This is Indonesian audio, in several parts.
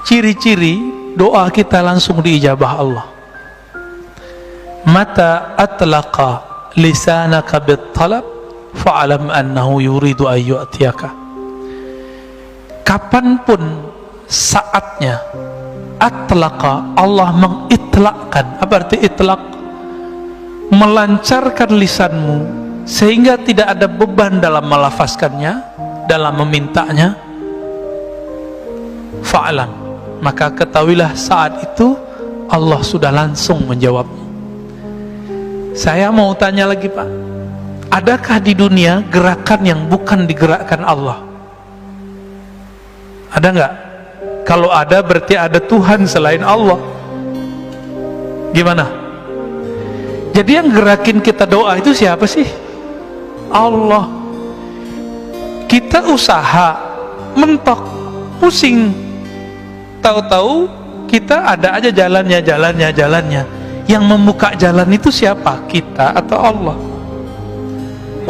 ciri-ciri doa kita langsung diijabah Allah. Mata atlaqa lisanaka bit-talab fa'alam annahu yuridu an yu'tiyaka. Kapanpun saatnya atlaqa, Allah mengitlakkan. Apa arti itlak? Melancarkan lisanmu sehingga tidak ada beban dalam melafazkannya, dalam memintanya. Fa'alam, maka ketahuilah saat itu Allah sudah langsung menjawabnya. Saya mau tanya lagi Pak, adakah di dunia gerakan yang bukan digerakkan Allah? Ada nggak? Kalau ada berarti ada Tuhan selain Allah. Gimana? Jadi yang gerakin kita doa itu siapa sih? Allah. Kita usaha, mentok, pusing, tahu-tahu kita ada aja jalannya. Yang membuka jalan itu siapa? Kita atau Allah?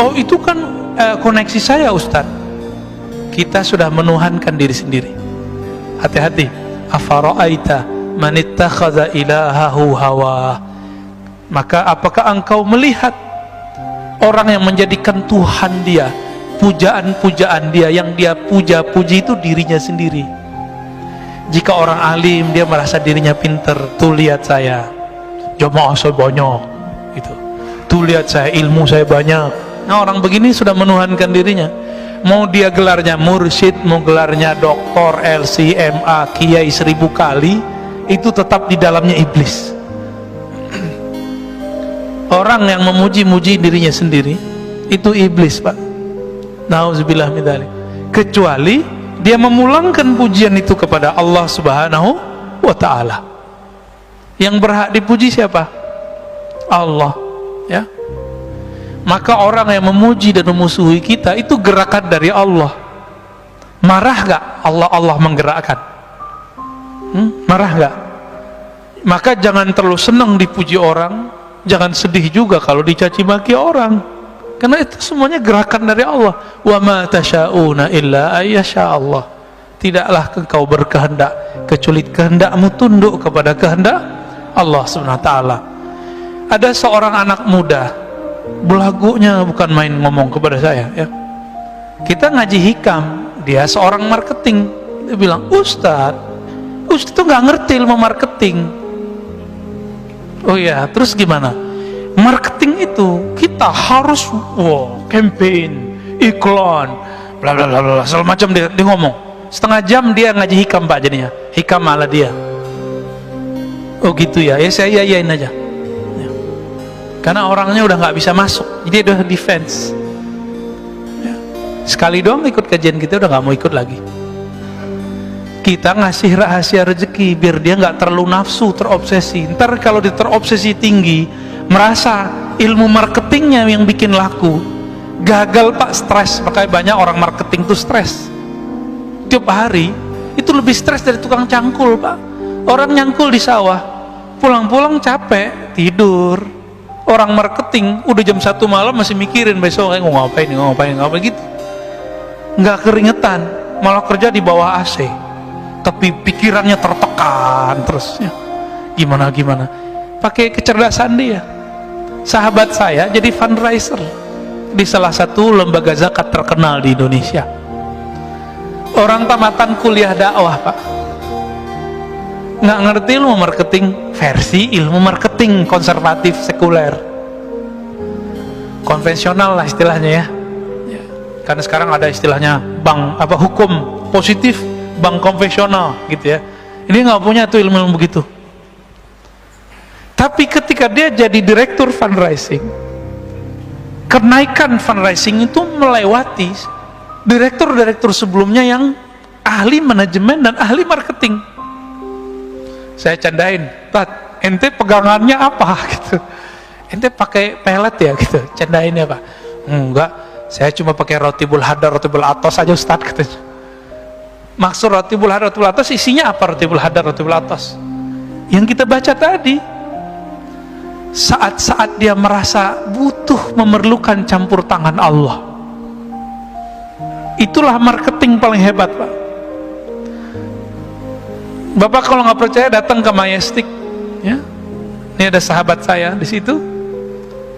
Oh itu kan koneksi saya Ustadz. Kita sudah menuhankan diri sendiri. Hati-hati. Afara'aita man ittakhadha ilahahu hawa. Maka apakah engkau melihat orang yang menjadikan Tuhan dia, pujaan-pujaan dia, yang dia puja-puji itu dirinya sendiri. Jika orang alim dia merasa dirinya pinter, tuh lihat saya jamaah saya banyak gitu. Tuh lihat saya ilmu saya banyak. Nah orang begini sudah menuhankan dirinya. Mau dia gelarnya mursyid, mau gelarnya doktor, LCMA, kiai 1000 kali, itu tetap di dalamnya iblis. Orang yang memuji-muji dirinya sendiri itu iblis Pak. Nauzubillah min dzalik. Kecuali dia memulangkan pujian itu kepada Allah Subhanahu wa ta'ala. Yang berhak dipuji siapa? Allah, ya. Maka orang yang memuji dan memusuhi kita itu gerakan dari Allah. Marah gak Allah menggerakkan? Marah gak? Maka jangan terlalu senang dipuji orang, jangan sedih juga kalau dicaci maki orang, karena itu semuanya gerakan dari Allah. Wa ma tasyauna illa ayyasha Allah. Tidaklah engkau berkehendak kecuali kehendakmu tunduk kepada kehendak Allah Subhanahu wa ta'ala. Ada seorang anak muda, belagunya bukan main ngomong kepada saya, ya. Kita ngaji hikam, dia seorang marketing. Dia bilang, Ustadz tuh nggak ngerti ilmu marketing. Oh ya, terus gimana? Marketing itu kita harus campaign, iklan, bla bla bla, segala macam dia ngomong. Setengah jam dia ngaji hikam Pak jadinya. Hikam malah dia. Oh gitu ya, ya saya yain aja. Ya. Karena orangnya udah nggak bisa masuk, jadi dia udah defense. Ya. Sekali doang ikut kajian kita udah nggak mau ikut lagi. Kita ngasih rahasia rezeki biar dia nggak terlalu nafsu, terobsesi. Ntar kalau dia terobsesi tinggi, merasa ilmu marketingnya yang bikin laku, gagal Pak, stres. Makanya banyak orang marketing tuh stres. Tiap hari itu lebih stres dari tukang cangkul Pak. Orang nyangkul di sawah, pulang-pulang capek, tidur. Orang marketing udah jam 1 malam masih mikirin besok mau ngapain gitu. Nggak keringetan, malah kerja di bawah AC. Tapi pikirannya tertekan terus, ya. Gimana pakai kecerdasan dia. Sahabat saya jadi fundraiser di salah satu lembaga zakat terkenal di Indonesia. Orang tamatan kuliah dakwah Pak, nggak ngerti ilmu marketing, versi ilmu marketing konservatif sekuler, konvensional lah istilahnya, ya. Karena sekarang ada istilahnya bank hukum positif, bank konvensional gitu, ya. Ini nggak punya tuh ilmu begitu. Tapi ketika dia jadi direktur fundraising, kenaikan fundraising itu melewati direktur-direktur sebelumnya yang ahli manajemen dan ahli marketing. Saya candain, Pak, ente pegangannya apa gitu? Ente pakai pelet ya gitu? Candainnya Pak? Enggak, saya cuma pakai roti bulhadar, roti bulatos aja Ustaz katanya. Maksud roti bulhadar, roti bulatos isinya apa? Roti bulhadar, roti bulatos yang kita baca tadi. Saat-saat dia merasa butuh, memerlukan campur tangan Allah, itulah marketing paling hebat Pak. Bapak kalau nggak percaya datang ke Majestic, ya. Ini ada sahabat saya di situ.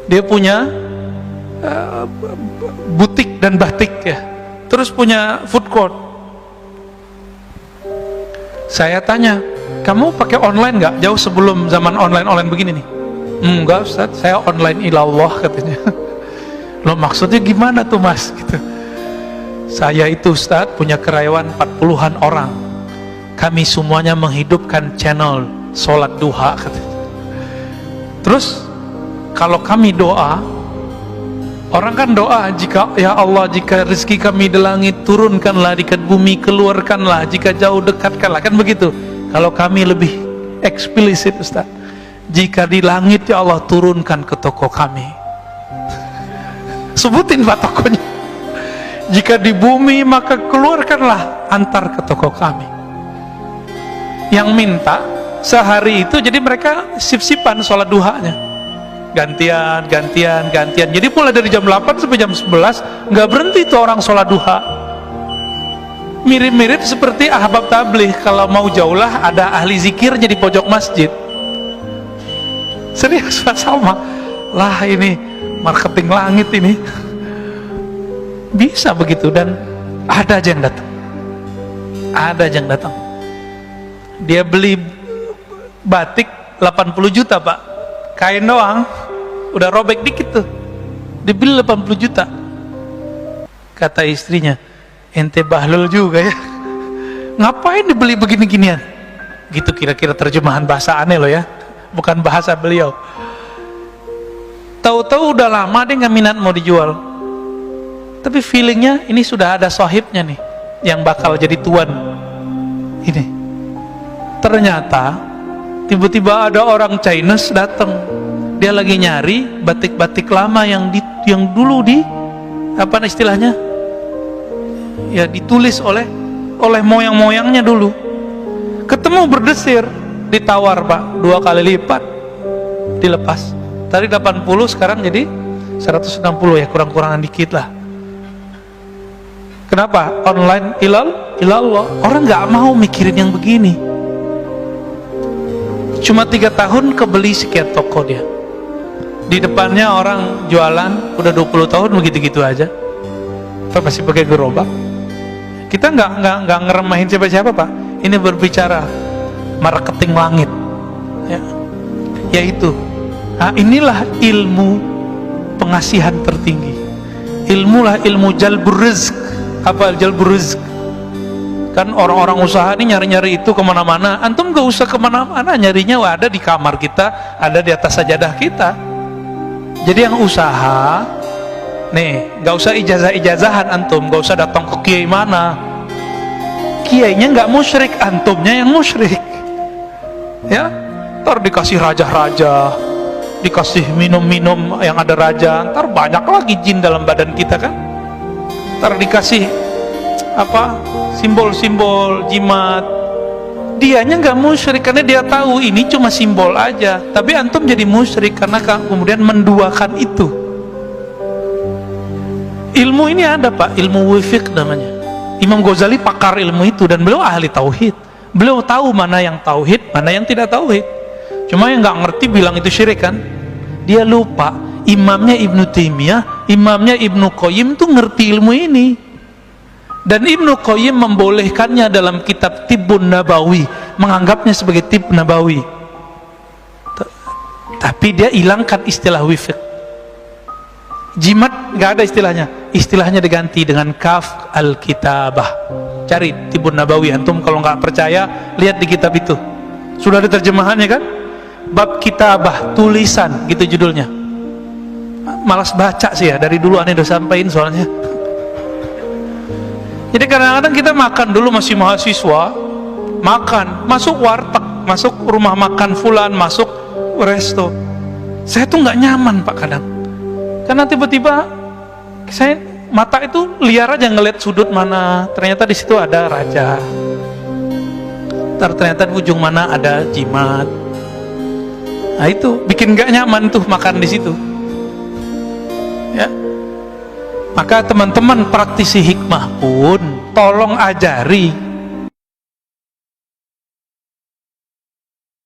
Dia punya butik dan batik ya. Terus punya food court. Saya tanya, kamu pakai online nggak? Jauh sebelum zaman online begini nih. Enggak Ustaz, saya online ilallah katanya. Loh maksudnya gimana tuh Mas? Gitu. Saya itu Ustaz punya karyawan 40-an orang. Kami semuanya menghidupkan channel sholat duha katanya. Terus kalau kami doa, orang kan doa, jika ya Allah, jika rezeki kami di langit turunkanlah, dekat bumi keluarkanlah, jika jauh dekatkanlah, kan begitu. Kalau kami lebih eksplisit Ustaz, jika di langit ya Allah turunkan ke toko kami. Sebutin Pak tokonya. Jika di bumi maka keluarkanlah, antar ke toko kami. Yang minta sehari itu, jadi mereka sip-sipan sholat duhanya, gantian. Jadi mulai dari jam 8 sampai jam 11 nggak berhenti tuh orang sholat duha. Mirip-mirip seperti ahbab tabligh, kalau mau jauh lah ada ahli zikirnya di pojok masjid. Serius sama lah, ini marketing langit ini. Bisa begitu, dan ada aja yang datang. Dia beli batik 80 juta Pak, kain doang udah robek dikit tuh, dibeli 80 juta. Kata istrinya, ente bahlul juga ya, ngapain dibeli begini-ginian gitu, kira-kira terjemahan bahasa aneh loh ya, bukan bahasa beliau. Tahu-tahu udah lama dia nggak minat mau dijual, tapi feelingnya ini sudah ada sahibnya nih yang bakal jadi tuan ini. Ternyata tiba-tiba ada orang Chinese datang, dia lagi nyari batik-batik lama yang dulu apa istilahnya ya, ditulis oleh moyang-moyangnya dulu. Ketemu berdesir, ditawar Pak 2 kali lipat, dilepas. Tadi 80 sekarang jadi 160 ya, kurang-kurangan dikit lah. Kenapa? Online ilallah. Orang nggak mau mikirin yang begini. Cuma 3 tahun kebeli sekian toko dia. Di depannya orang jualan udah 20 tahun begitu-gitu aja. Pak masih pakai gerobak. Kita nggak ngeremahin siapa-siapa Pak. Ini berbicara marketing langit. Ya. Yaitu, inilah ilmu pengasihan tertinggi. Ilmu jalbur rizq. Apa jalbur rizq? Kan orang-orang usaha ini nyari-nyari itu kemana-mana. Antum gak usah kemana-mana, nyarinya ada di kamar kita, ada di atas sajadah kita. Jadi yang usaha nih, gak usah ijazah-ijazahan antum, gak usah datang ke kiai mana. Kiainya gak musyrik, antumnya yang musyrik. Ya, ntar dikasih raja-raja, dikasih minum-minum yang ada raja, ntar banyak lagi jin dalam badan kita kan. Ntar dikasih apa, simbol-simbol jimat. Dianya nggak musyrik karena dia tahu ini cuma simbol aja, tapi antum jadi musyrik karena kemudian menduakan itu. Ilmu ini ada Pak, ilmu wifiq namanya. Imam Ghazali pakar ilmu itu, dan beliau ahli tauhid. Beliau tahu mana yang tauhid, mana yang tidak tauhid. Cuma yang nggak ngerti bilang itu syirik kan. Dia lupa imamnya Ibnu Taimiyah, imamnya Ibnu Qayyim tuh ngerti ilmu ini. Dan Ibnu Qayyim membolehkannya dalam kitab Tibbun Nabawi, menganggapnya sebagai tib nabawi. Tapi dia hilangkan istilah wifiq. Jimat nggak ada istilahnya. Istilahnya diganti dengan kaf al-kitabah. Cari Tibbun Nabawi antum, kalau nggak percaya lihat di kitab itu. Sudah ada terjemahannya kan? Bab kitabah, tulisan, gitu judulnya. Malas baca sih ya, dari dulu aneh udah sampaikan soalnya. Jadi kadang-kadang kita makan dulu masih mahasiswa, makan, masuk warteg, masuk rumah makan fulan, masuk resto. Saya tuh nggak nyaman Pak kadang. Karena tiba-tiba saya mata itu liar aja ngeliat sudut mana, ternyata di situ ada raja. Ternyata di ujung mana ada jimat. Nah itu bikin nggak nyaman tuh makan di situ. Ya. Maka teman-teman praktisi hikmah pun tolong ajari